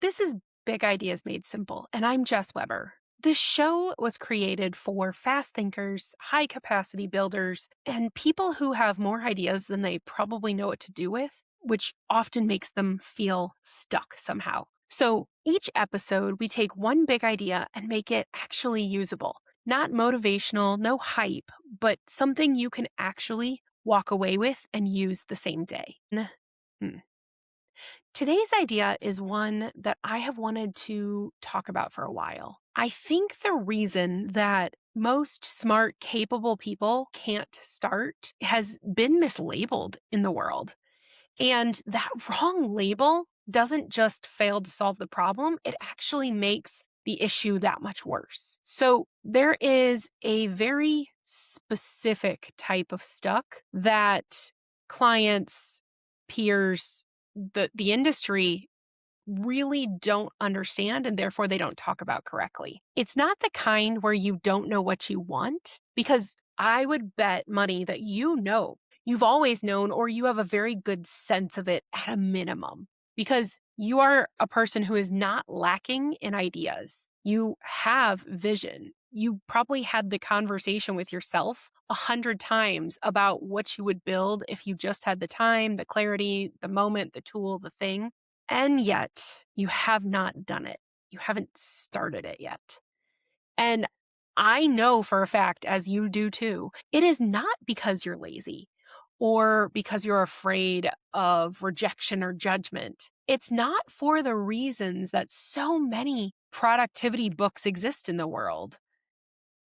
This is Big Ideas Made Simple, and I'm Jess Webber. This show was created for fast thinkers, high capacity builders, and people who have more ideas than they probably know what to do with, which often makes them feel stuck somehow. So each episode, we take one big idea and make it actually usable. Not motivational, no hype, but something you can actually walk away with and use the same day. Hmm. Today's idea is one that I have wanted to talk about for a while. I think the reason that most smart, capable people can't start has been mislabeled in the world. And that wrong label doesn't just fail to solve the problem, it actually makes the issue that much worse. So there is a very specific type of stuck that clients, peers, the industry really don't understand and therefore they don't talk about correctly. It's not the kind where you don't know what you want, because I would bet money that you've always known, or you have a very good sense of it at a minimum, because you are a person who is not lacking in ideas. You have vision. You probably had the conversation with yourself 100 times about what you would build if you just had the time, the clarity, the moment, the tool, the thing. And yet you have not done it. You haven't started it yet. And I know for a fact, as you do too, it is not because you're lazy or because you're afraid of rejection or judgment. It's not for the reasons that so many productivity books exist in the world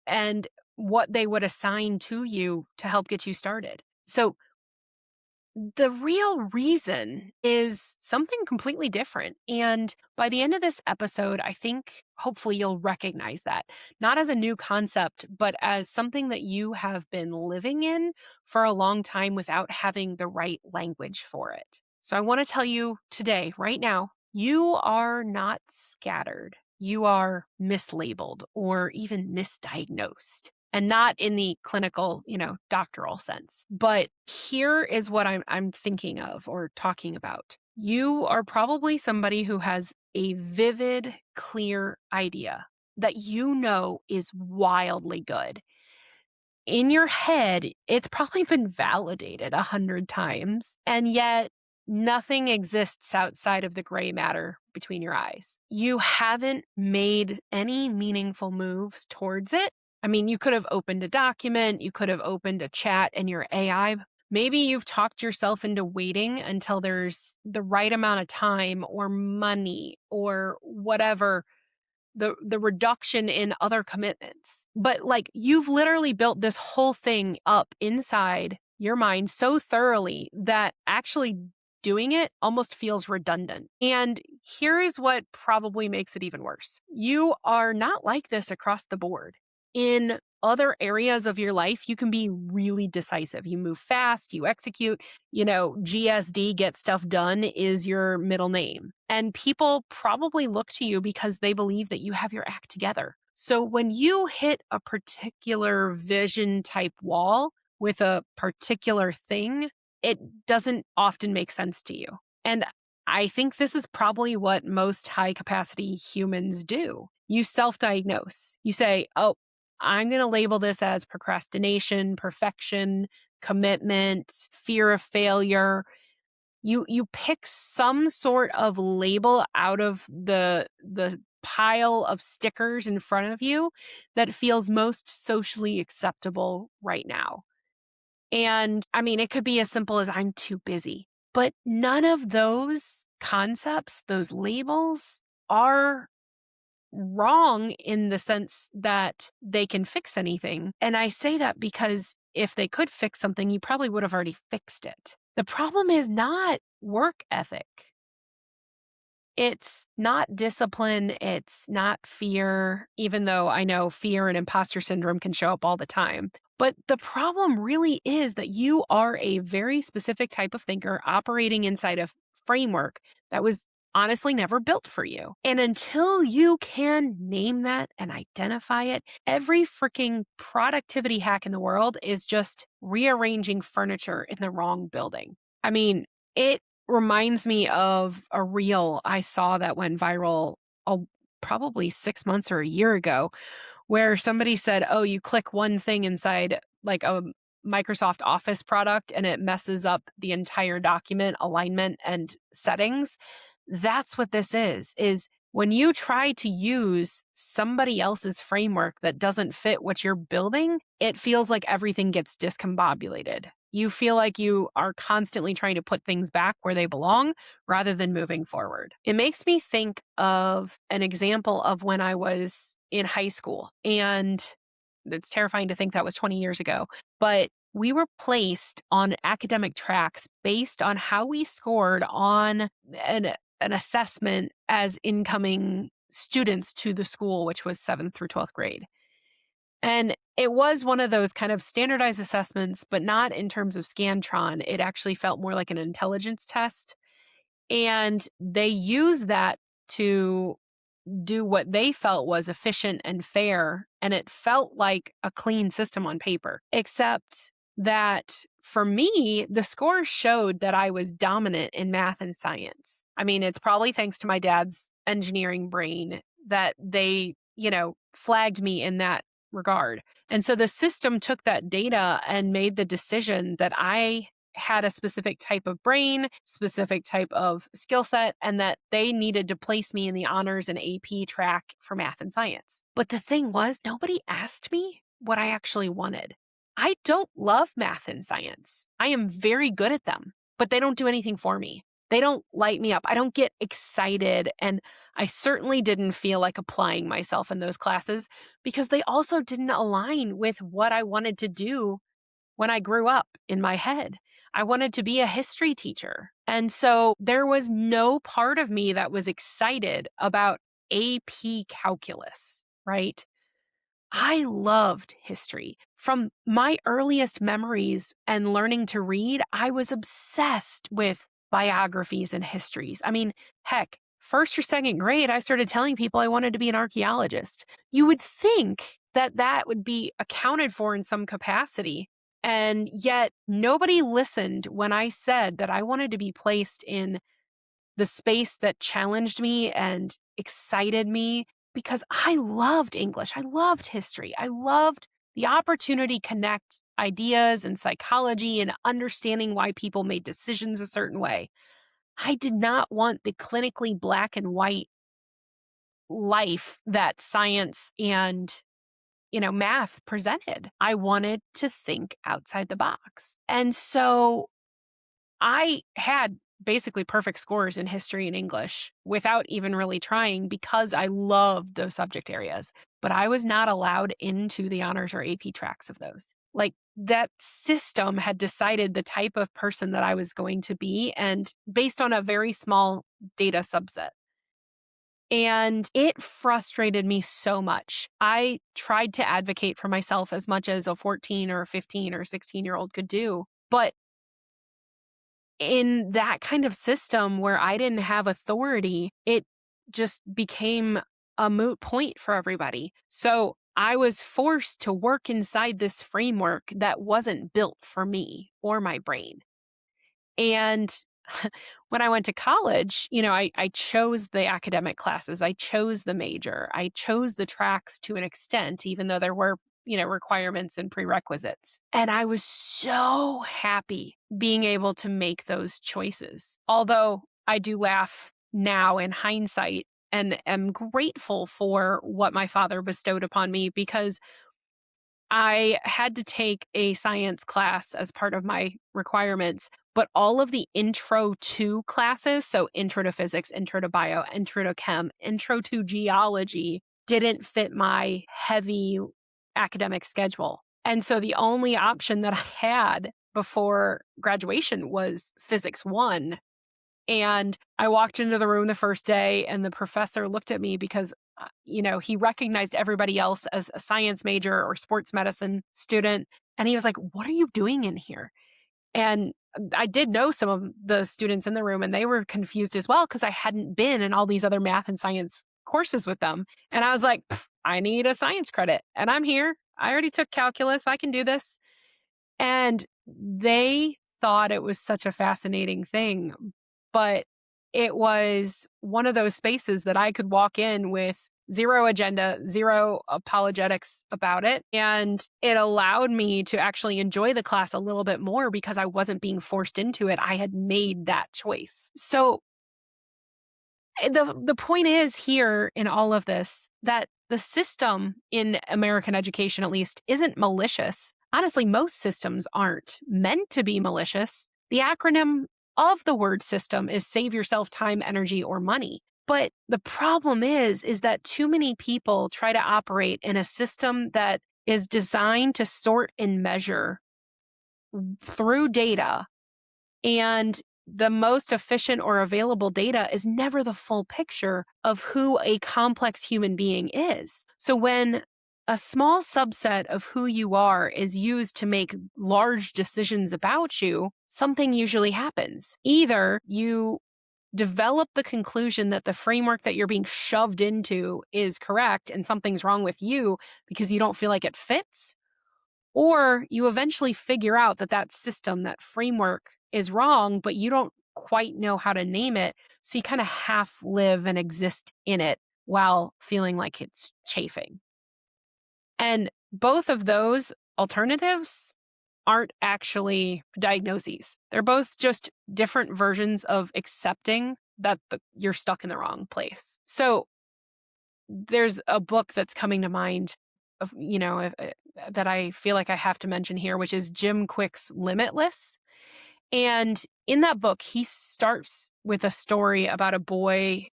and what they would assign to you to help get you started. So the real reason is something completely different. And by the end of this episode, I think hopefully you'll recognize that, not as a new concept, but as something that you have been living in for a long time without having the right language for it. So I want to tell you today, right now, you are not scattered. You are mislabeled or even misdiagnosed, and not in the clinical, doctoral sense. But here is what I'm thinking of or talking about. You are probably somebody who has a vivid, clear idea that you know is wildly good. In your head, it's probably been validated 100 times, and yet nothing exists outside of the gray matter between your eyes. You haven't made any meaningful moves towards it. I mean, you could have opened a document, you could have opened a chat in your AI. Maybe you've talked yourself into waiting until there's the right amount of time or money or whatever, the reduction in other commitments. But like, you've literally built this whole thing up inside your mind so thoroughly that actually doing it almost feels redundant. And here is what probably makes it even worse. You are not like this across the board. In other areas of your life, you can be really decisive. You move fast, you execute, GSD, get stuff done, is your middle name. And people probably look to you because they believe that you have your act together. So when you hit a particular vision type wall with a particular thing, it doesn't often make sense to you. And I think this is probably what most high capacity humans do. You self-diagnose. You say, oh, I'm going to label this as procrastination, perfection, commitment, fear of failure. You pick some sort of label out of the pile of stickers in front of you that feels most socially acceptable right now. And I mean, it could be as simple as I'm too busy, but none of those concepts, those labels, are wrong in the sense that they can fix anything. And I say that because if they could fix something, you probably would have already fixed it. The problem is not work ethic. It's not discipline. It's not fear, even though I know fear and imposter syndrome can show up all the time. But the problem really is that you are a very specific type of thinker operating inside a framework that was honestly never built for you. And until you can name that and identify it, every freaking productivity hack in the world is just rearranging furniture in the wrong building. I mean, it reminds me of a reel I saw that went viral uh, probably 6 months or a year ago, where somebody said, oh, you click one thing inside like a Microsoft Office product and it messes up the entire document alignment and settings. That's what this is when you try to use somebody else's framework that doesn't fit what you're building, it feels like everything gets discombobulated. You feel like you are constantly trying to put things back where they belong rather than moving forward. It makes me think of an example of when I was in high school, and it's terrifying to think that was 20 years ago, but we were placed on academic tracks based on how we scored on an assessment as incoming students to the school, which was 7th through 12th grade. And it was one of those kind of standardized assessments, but not in terms of Scantron. It actually felt more like an intelligence test. And they used that to do what they felt was efficient and fair. And it felt like a clean system on paper, except that for me, the scores showed that I was dominant in math and science. I mean, it's probably thanks to my dad's engineering brain that they, flagged me in that regard. And so the system took that data and made the decision that I had a specific type of brain, specific type of skill set, and that they needed to place me in the honors and AP track for math and science. But the thing was, nobody asked me what I actually wanted. I don't love math and science. I am very good at them, but they don't do anything for me. They don't light me up. I don't get excited. And I certainly didn't feel like applying myself in those classes because they also didn't align with what I wanted to do when I grew up in my head. I wanted to be a history teacher. And so there was no part of me that was excited about AP calculus, right? I loved history. From my earliest memories and learning to read, I was obsessed with biographies and histories. I mean, heck, first or second grade, I started telling people I wanted to be an archaeologist. You would think that that would be accounted for in some capacity. And yet, nobody listened when I said that I wanted to be placed in the space that challenged me and excited me because I loved English. I loved history. I loved the opportunity to connect ideas and psychology and understanding why people made decisions a certain way. I did not want the clinically black and white life that science and math presented. I wanted to think outside the box. And so I had basically perfect scores in history and English without even really trying because I loved those subject areas. But I was not allowed into the honors or AP tracks of those. Like that system had decided the type of person that I was going to be and based on a very small data subset. And it frustrated me so much. I tried to advocate for myself as much as a 14 or 15 or 16-year-old could do. But in that kind of system where I didn't have authority, it just became a moot point for everybody. So I was forced to work inside this framework that wasn't built for me or my brain. And when I went to college, I chose the academic classes. I chose the major. I chose the tracks to an extent, even though there were, requirements and prerequisites. And I was so happy being able to make those choices. Although I do laugh now in hindsight and am grateful for what my father bestowed upon me because I had to take a science class as part of my requirements, but all of the intro to classes, so intro to physics, intro to bio, intro to chem, intro to geology, didn't fit my heavy academic schedule. And so the only option that I had before graduation was physics 1. And I walked into the room the first day and the professor looked at me because, he recognized everybody else as a science major or sports medicine student. And he was like, what are you doing in here? And I did know some of the students in the room and they were confused as well because I hadn't been in all these other math and science courses with them. And I was like, I need a science credit and I'm here. I already took calculus. I can do this. And they thought it was such a fascinating thing. but it was one of those spaces that I could walk in with zero agenda, zero apologetics about it. And it allowed me to actually enjoy the class a little bit more because I wasn't being forced into it. I had made that choice. So the point is here in all of this that the system in American education, at least, isn't malicious. Honestly, most systems aren't meant to be malicious. The acronym of the word system is save yourself time, energy, or money. But the problem is that too many people try to operate in a system that is designed to sort and measure through data, and the most efficient or available data is never the full picture of who a complex human being is. So when a small subset of who you are is used to make large decisions about you, something usually happens. Either you develop the conclusion that the framework that you're being shoved into is correct and something's wrong with you because you don't feel like it fits, or you eventually figure out that that system, that framework is wrong, but you don't quite know how to name it. So you kind of half live and exist in it while feeling like it's chafing. And both of those alternatives aren't actually diagnoses. They're both just different versions of accepting that you're stuck in the wrong place. So there's a book that's coming to mind of, that I feel like I have to mention here, which is Jim Kwik's Limitless. And in that book, he starts with a story about a boy,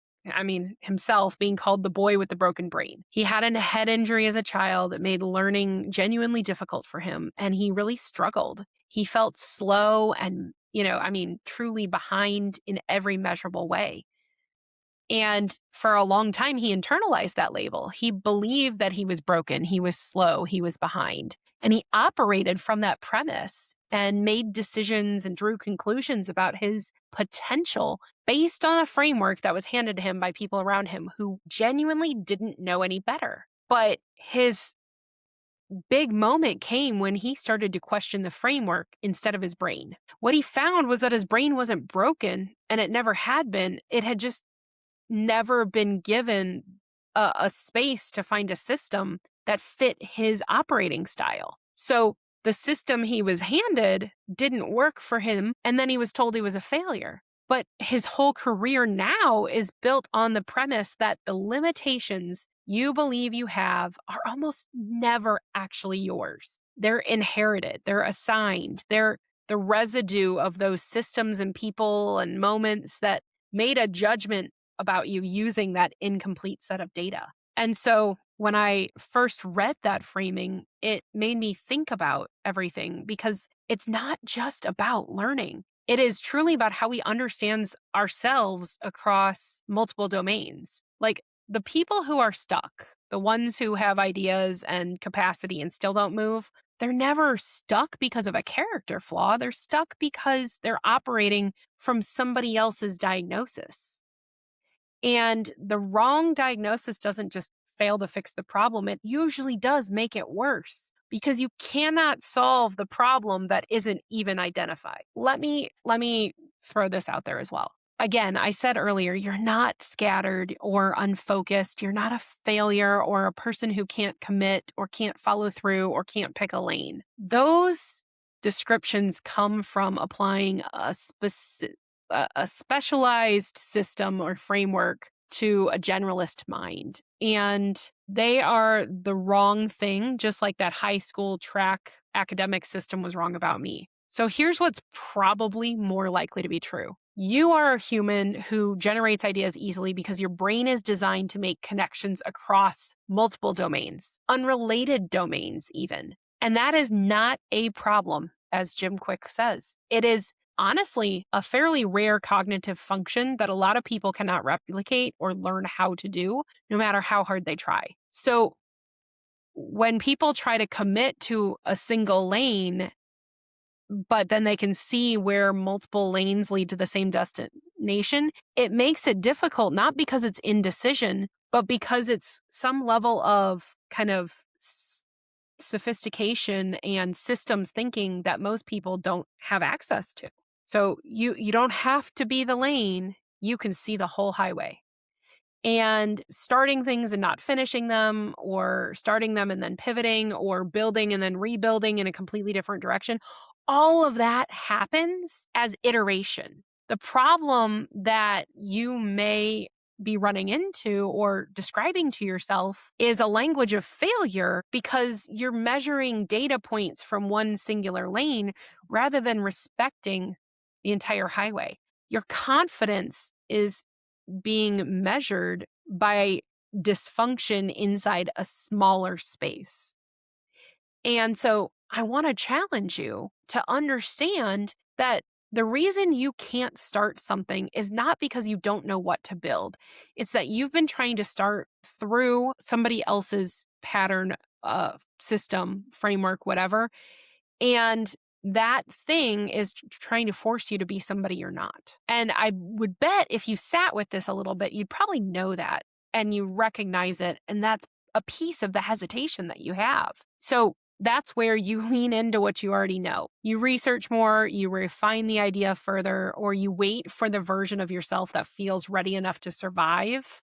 himself being called the boy with the broken brain. He had a head injury as a child that made learning genuinely difficult for him, and he really struggled. He felt slow and, truly behind in every measurable way. And for a long time, he internalized that label. He believed that he was broken, he was slow, he was behind. And he operated from that premise and made decisions and drew conclusions about his potential based on a framework that was handed to him by people around him who genuinely didn't know any better. But his big moment came when he started to question the framework instead of his brain. What he found was that his brain wasn't broken, and it never had been. It had just never been given a space to find a system that fit his operating style. So the system he was handed didn't work for him, and then he was told he was a failure. But his whole career now is built on the premise that the limitations you believe you have are almost never actually yours. They're inherited, they're assigned, they're the residue of those systems and people and moments that made a judgment about you using that incomplete set of data. And so when I first read that framing, it made me think about everything because it's not just about learning. It is truly about how we understand ourselves across multiple domains. Like the people who are stuck, the ones who have ideas and capacity and still don't move, they're never stuck because of a character flaw. They're stuck because they're operating from somebody else's diagnosis. And the wrong diagnosis doesn't just fail to fix the problem. It usually does make it worse because you cannot solve the problem that isn't even identified. Let me throw this out there as well. Again, I said earlier, you're not scattered or unfocused. You're not a failure or a person who can't commit or can't follow through or can't pick a lane. Those descriptions come from applying a specialized system or framework to a generalist mind. And they are the wrong thing, just like that high school track academic system was wrong about me. So here's what's probably more likely to be true. You are a human who generates ideas easily because your brain is designed to make connections across multiple domains, unrelated domains even. And that is not a problem, as Jim Kwik says. It is honestly a fairly rare cognitive function that a lot of people cannot replicate or learn how to do, no matter how hard they try. So when people try to commit to a single lane, but then they can see where multiple lanes lead to the same destination, it makes it difficult, not because it's indecision, but because it's some level of kind of sophistication and systems thinking that most people don't have access to. So you don't have to be the lane. You can see the whole highway. And starting things and not finishing them, or starting them and then pivoting, or building and then rebuilding in a completely different direction, all of that happens as iteration. The problem that you may be running into or describing to yourself is a language of failure because you're measuring data points from one singular lane rather than respecting the entire highway. Your confidence is being measured by dysfunction inside a smaller space. And so I want to challenge you to understand that the reason you can't start something is not because you don't know what to build. It's that you've been trying to start through somebody else's pattern, system, framework, whatever. And that thing is trying to force you to be somebody you're not. And I would bet if you sat with this a little bit, you'd probably know that and you recognize it. And that's a piece of the hesitation that you have. So that's where you lean into what you already know. You research more, you refine the idea further, or you wait for the version of yourself that feels ready enough to survive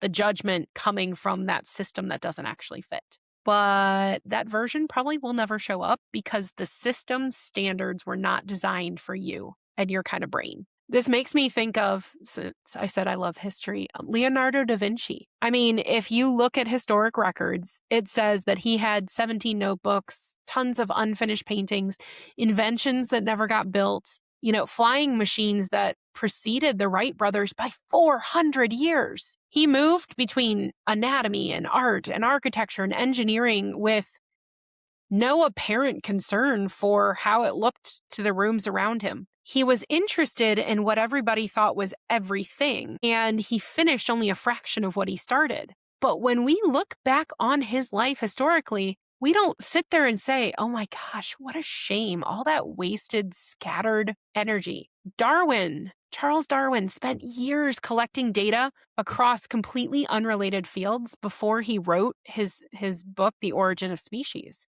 the judgment coming from that system that doesn't actually fit. But that version probably will never show up because the system standards were not designed for you and your kind of brain. This makes me think of, since I said I love history, Leonardo da Vinci. I mean, if you look at historic records, it says that he had 17 notebooks, tons of unfinished paintings, inventions that never got built, flying machines that preceded the Wright brothers by 400 years. He moved between anatomy and art and architecture and engineering with no apparent concern for how it looked to the rooms around him. He was interested in what everybody thought was everything, and he finished only a fraction of what he started. But when we look back on his life historically, we don't sit there and say, oh my gosh, what a shame, all that wasted, scattered energy. Charles Darwin spent years collecting data across completely unrelated fields before he wrote his book, The Origin of Species.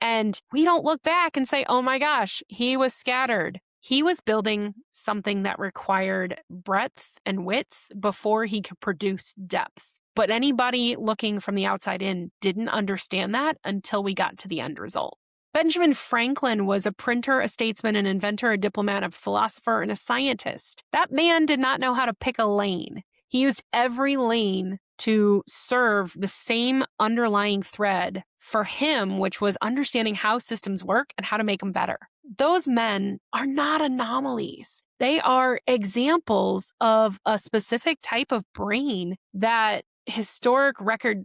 And we don't look back and say, oh my gosh, he was scattered. He was building something that required breadth and width before he could produce depth. But anybody looking from the outside in didn't understand that until we got to the end result. Benjamin Franklin was a printer, a statesman, an inventor, a diplomat, a philosopher, and a scientist. That man did not know how to pick a lane. He used every lane to serve the same underlying thread for him, which was understanding how systems work and how to make them better. Those men are not anomalies. They are examples of a specific type of brain that historic records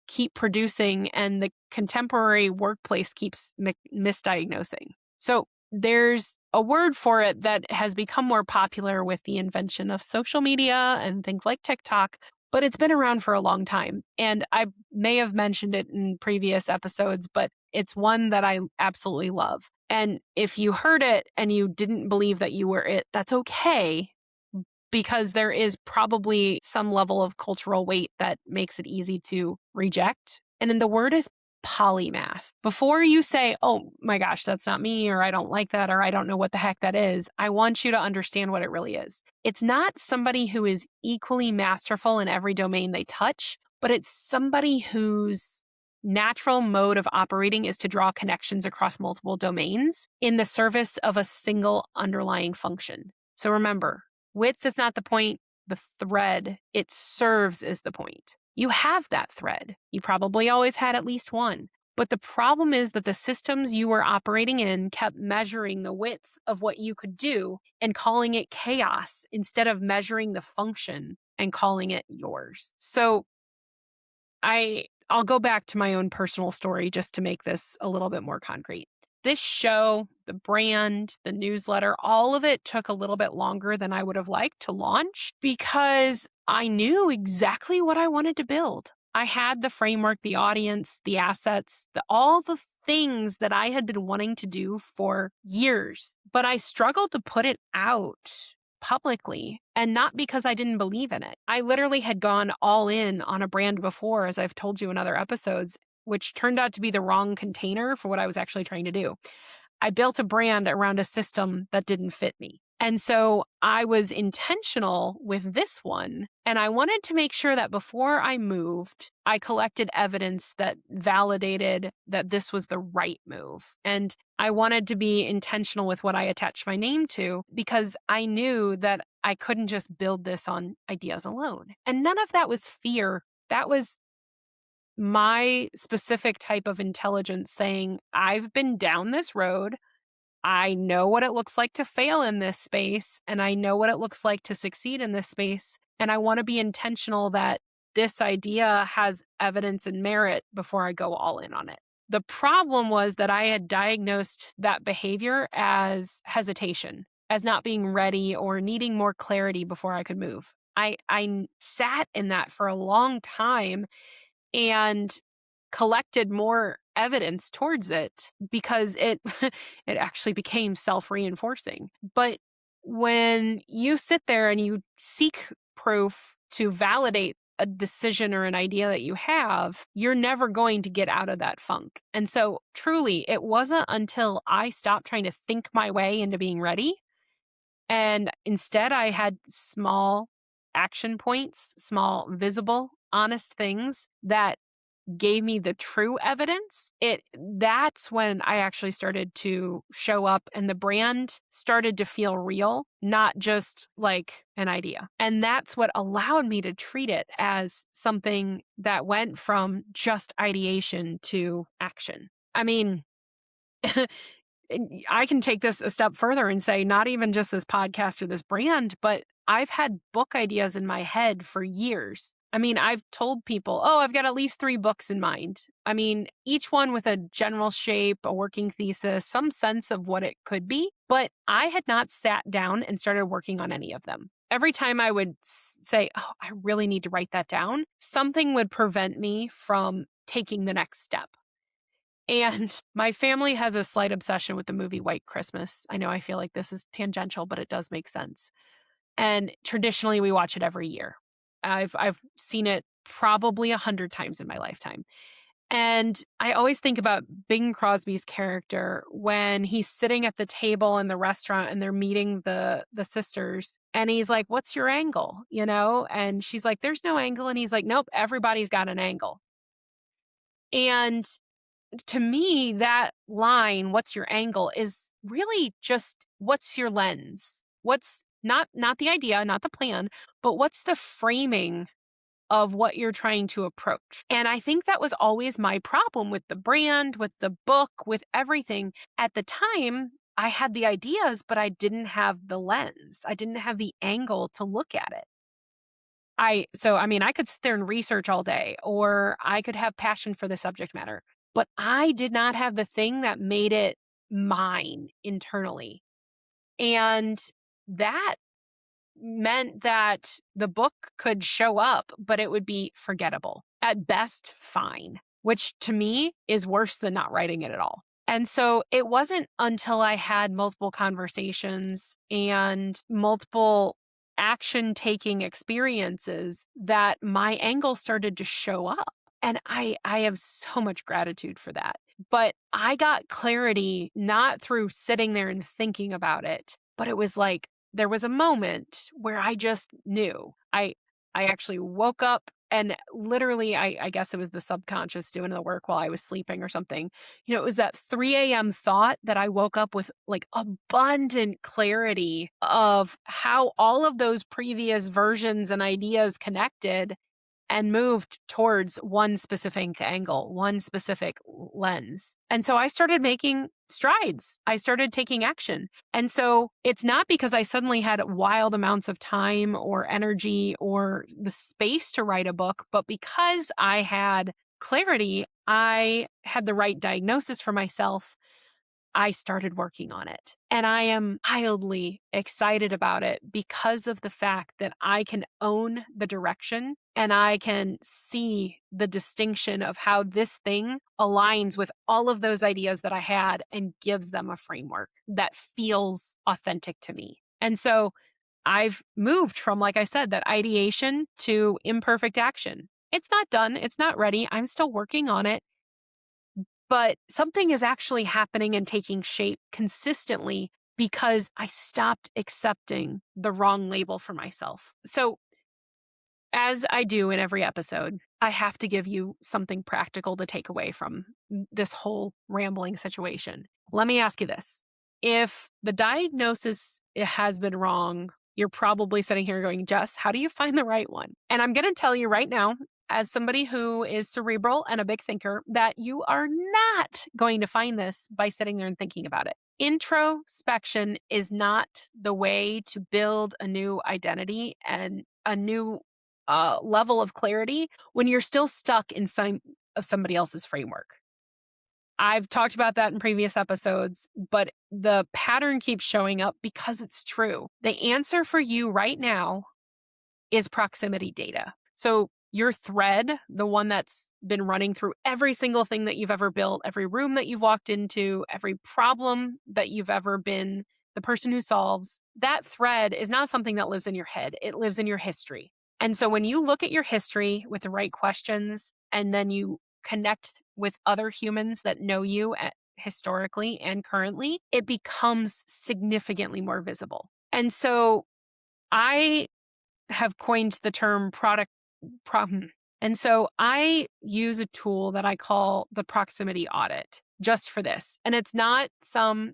keep producing and the contemporary workplace keeps misdiagnosing. So there's a word for it that has become more popular with the invention of social media and things like TikTok, but it's been around for a long time. And I may have mentioned it in previous episodes, but it's one that I absolutely love. And if you heard it and you didn't believe that you were it, that's okay, because there is probably some level of cultural weight that makes it easy to reject. And then the word is polymath. Before you say, oh my gosh, that's not me, or I don't like that, or I don't know what the heck that is, I want you to understand what it really is. It's not somebody who is equally masterful in every domain they touch, but it's somebody whose natural mode of operating is to draw connections across multiple domains in the service of a single underlying function. So remember, width is not the point. The thread it serves is the point. You have that thread. You probably always had at least one. But the problem is that the systems you were operating in kept measuring the width of what you could do and calling it chaos instead of measuring the function and calling it yours. So I'll go back to my own personal story just to make this a little bit more concrete. This show, the brand, the newsletter, all of it took a little bit longer than I would have liked to launch because I knew exactly what I wanted to build. I had the framework, the audience, the assets, all the things that I had been wanting to do for years, but I struggled to put it out publicly, and not because I didn't believe in it. I literally had gone all in on a brand before, as I've told you in other episodes, which turned out to be the wrong container for what I was actually trying to do. I built a brand around a system that didn't fit me. And so I was intentional with this one. And I wanted to make sure that before I moved, I collected evidence that validated that this was the right move. And I wanted to be intentional with what I attached my name to because I knew that I couldn't just build this on ideas alone. And none of that was fear. That was my specific type of intelligence saying, I've been down this road. I know what it looks like to fail in this space, and I know what it looks like to succeed in this space. And I want to be intentional that this idea has evidence and merit before I go all in on it. The problem was that I had diagnosed that behavior as hesitation, as not being ready or needing more clarity before I could move. I sat in that for a long time and collected more evidence towards it because it it actually became self-reinforcing. But when you sit there and you seek proof to validate a decision or an idea that you have, you're never going to get out of that funk. And so truly, it wasn't until I stopped trying to think my way into being ready and instead I had small action points, small visible honest things that gave me the true evidence, that's when I actually started to show up and the brand started to feel real, not just like an idea. And that's what allowed me to treat it as something that went from just ideation to action. I mean, I can take this a step further and say, not even just this podcast or this brand, but I've had book ideas in my head for years. I mean, I've told people, oh, I've got at least 3 books in mind. I mean, each one with a general shape, a working thesis, some sense of what it could be. But I had not sat down and started working on any of them. Every time I would say, oh, I really need to write that down, something would prevent me from taking the next step. And my family has a slight obsession with the movie White Christmas. I know I feel like this is tangential, but it does make sense. And traditionally, we watch it every year. I've seen it probably 100 times in my lifetime. And I always think about Bing Crosby's character when he's sitting at the table in the restaurant and they're meeting the sisters. And he's like, what's your angle? You know? And she's like, there's no angle. And he's like, nope, everybody's got an angle. And to me, that line, what's your angle, is really just what's your lens? What's not the idea, not the plan, but what's the framing of what you're trying to approach? And I think that was always my problem with the brand, with the book, with everything. At the time, I had the ideas, but I didn't have the lens. I didn't have the angle to look at it. I could sit there and research all day, or I could have passion for the subject matter, but I did not have the thing that made it mine internally. And that meant that the book could show up, but it would be forgettable. At best, fine, which to me is worse than not writing it at all. And so it wasn't until I had multiple conversations and multiple action taking experiences that my angle started to show up. And I have so much gratitude for that. But I got clarity not through sitting there and thinking about it, but it was like there was a moment where I just knew. I actually woke up and literally, I guess it was the subconscious doing the work while I was sleeping or something. You know, it was that 3 a.m. thought that I woke up with like abundant clarity of how all of those previous versions and ideas connected and moved towards one specific angle, one specific lens. And so I started making strides. I started taking action. And so it's not because I suddenly had wild amounts of time or energy or the space to write a book, but because I had clarity, I had the right diagnosis for myself. I started working on it. And I am wildly excited about it because of the fact that I can own the direction and I can see the distinction of how this thing aligns with all of those ideas that I had and gives them a framework that feels authentic to me. And so I've moved from, like I said, that ideation to imperfect action. It's not done. It's not ready. I'm still working on it. but something is actually happening and taking shape consistently because I stopped accepting the wrong label for myself. So, as I do in every episode, I have to give you something practical to take away from this whole rambling situation. Let me ask you this. If the diagnosis has been wrong, you're probably sitting here going, Jess, how do you find the right one? And I'm going to tell you right now, as somebody who is cerebral and a big thinker, that you are not going to find this by sitting there and thinking about it. Introspection is not the way to build a new identity and a new level of clarity when you're still stuck in some of somebody else's framework. I've talked about that in previous episodes, but the pattern keeps showing up because it's true. The answer for you right now is proximity data. So your thread, the one that's been running through every single thing that you've ever built, every room that you've walked into, every problem that you've ever been the person who solves, that thread is not something that lives in your head. It lives in your history. And so when you look at your history with the right questions and then you connect with other humans that know you historically and currently, it becomes significantly more visible. And so I have coined the term product problem. And so I use a tool that I call the Proximity Audit just for this. And it's not some,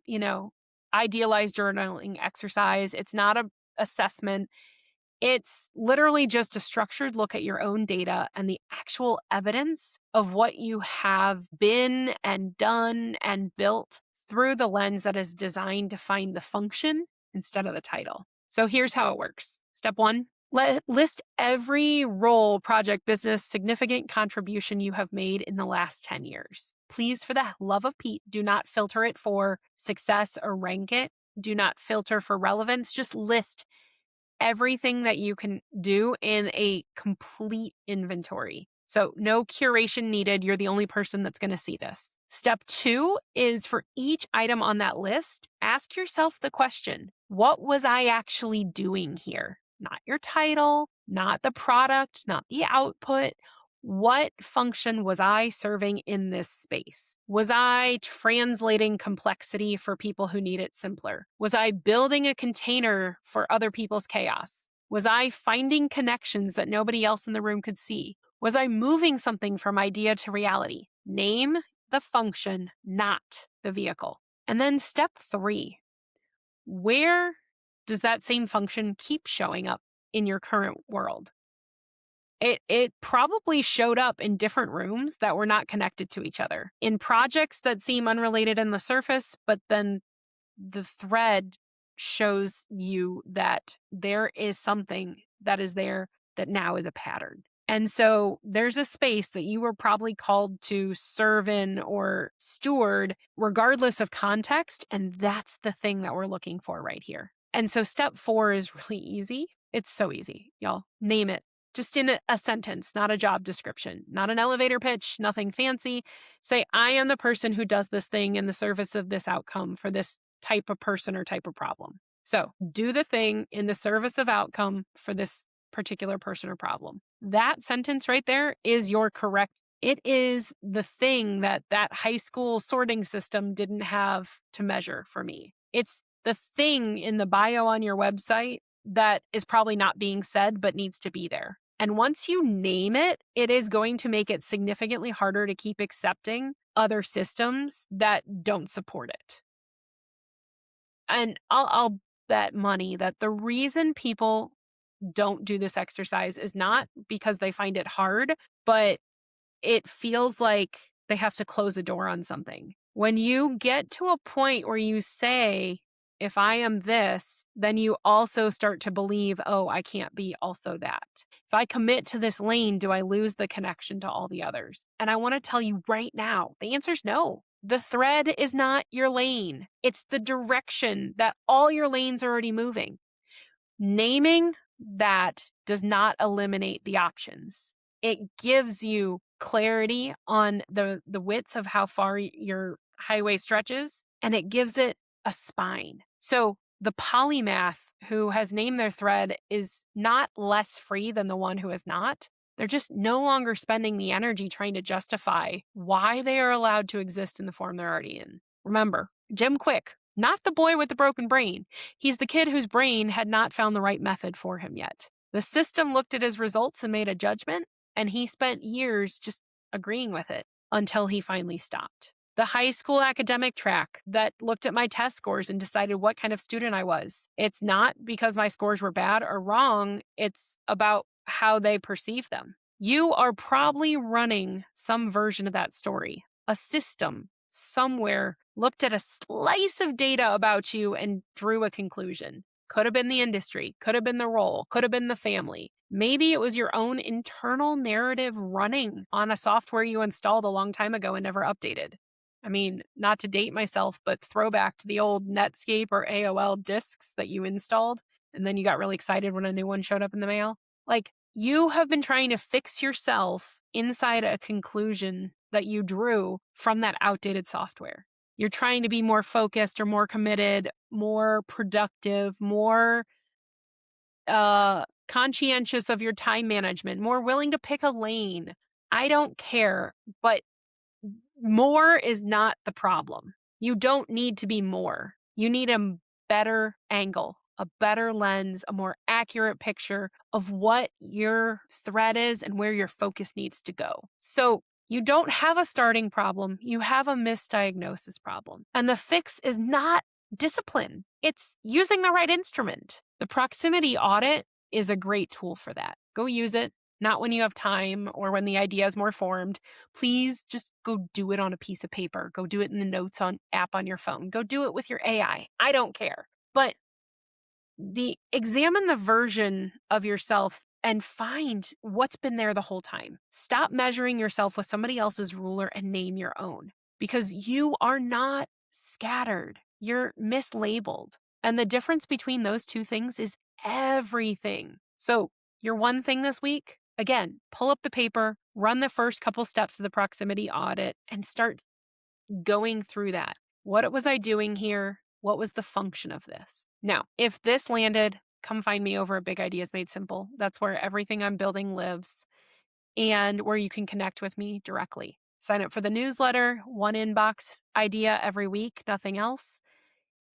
idealized journaling exercise. It's not a assessment. It's literally just a structured look at your own data and the actual evidence of what you have been and done and built through the lens that is designed to find the function instead of the title. So here's how it works. Step 1, list every role, project, business, significant contribution you have made in the last 10 years. Please, for the love of Pete, do not filter it for success or rank it. Do not filter for relevance. Just list everything that you can do in a complete inventory. So no curation needed. You're the only person that's going to see this. Step 2 is for each item on that list, ask yourself the question, what was I actually doing here? Not your title, not the product, not the output. What function was I serving in this space? Was I translating complexity for people who need it simpler? Was I building a container for other people's chaos? Was I finding connections that nobody else in the room could see? Was I moving something from idea to reality? Name the function, not the vehicle. And then step 3, where does that same function keep showing up in your current world? It probably showed up in different rooms that were not connected to each other, in projects that seem unrelated in the surface, but then the thread shows you that there is something that is there that now is a pattern. And so there's a space that you were probably called to serve in or steward, regardless of context. And that's the thing that we're looking for right here. And so step 4 is really easy. It's so easy, y'all. Name it. Just in a sentence, not a job description, not an elevator pitch, nothing fancy. Say, I am the person who does this thing in the service of this outcome for this type of person or type of problem. So do the thing in the service of outcome for this particular person or problem. That sentence right there is your correct. It is the thing that high school sorting system didn't have to measure for me. It's the thing in the bio on your website that is probably not being said but needs to be there. And once you name it, it is going to make it significantly harder to keep accepting other systems that don't support it. And I'll bet money that the reason people don't do this exercise is not because they find it hard, but it feels like they have to close a door on something. When you get to a point where you say, if I am this, then you also start to believe, oh, I can't be also that. If I commit to this lane, do I lose the connection to all the others? And I want to tell you right now, the answer is no. The thread is not your lane. It's the direction that all your lanes are already moving. Naming that does not eliminate the options. It gives you clarity on the width of how far your highway stretches, and it gives it a spine. So the polymath who has named their thread is not less free than the one who is not. They're just no longer spending the energy trying to justify why they are allowed to exist in the form they're already in. Remember, Jim Kwik, not the boy with the broken brain. He's the kid whose brain had not found the right method for him yet. The system looked at his results and made a judgment, and he spent years just agreeing with it until he finally stopped. The high school academic track that looked at my test scores and decided what kind of student I was. It's not because my scores were bad or wrong, it's about how they perceive them. You are probably running some version of that story. A system somewhere looked at a slice of data about you and drew a conclusion. Could have been the industry, could have been the role, could have been the family. Maybe it was your own internal narrative running on a software you installed a long time ago and never updated. I mean, not to date myself, but throwback to the old Netscape or AOL discs that you installed, and then you got really excited when a new one showed up in the mail. Like, you have been trying to fix yourself inside a conclusion that you drew from that outdated software. You're trying to be more focused or more committed, more productive, more conscientious of your time management, more willing to pick a lane. I don't care, but more is not the problem. You don't need to be more. You need a better angle, a better lens, a more accurate picture of what your threat is and where your focus needs to go. So you don't have a starting problem, you have a misdiagnosis problem. And the fix is not discipline, it's using the right instrument. The proximity audit is a great tool for that. Go use it. Not when you have time or when the idea is more formed. Please just go do it on a piece of paper. Go do it in the notes app on your phone. Go do it with your AI. I don't care. But examine the version of yourself and find what's been there the whole time. Stop measuring yourself with somebody else's ruler and name your own, because you are not scattered. You're mislabeled. And the difference between those two things is everything. So your one thing this week, again, pull up the paper, run the first couple steps of the proximity audit, and start going through that. What was I doing here? What was the function of this? Now, if this landed, come find me over at Big Ideas Made Simple. That's where everything I'm building lives and where you can connect with me directly. Sign up for the newsletter, one inbox idea every week, nothing else.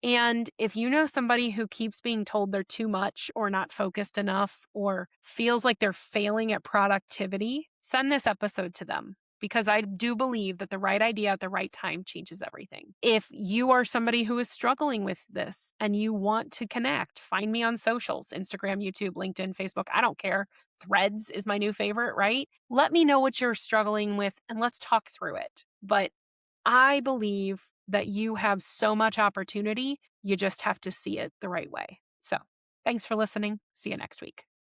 And if you know somebody who keeps being told they're too much or not focused enough or feels like they're failing at productivity, send this episode to them, because I do believe that the right idea at the right time changes everything. If you are somebody who is struggling with this and you want to connect, find me on socials, Instagram, YouTube, LinkedIn, Facebook, I don't care. Threads is my new favorite, right? Let me know what you're struggling with and let's talk through it. But I believe that you have so much opportunity, you just have to see it the right way. So, thanks for listening. See you next week.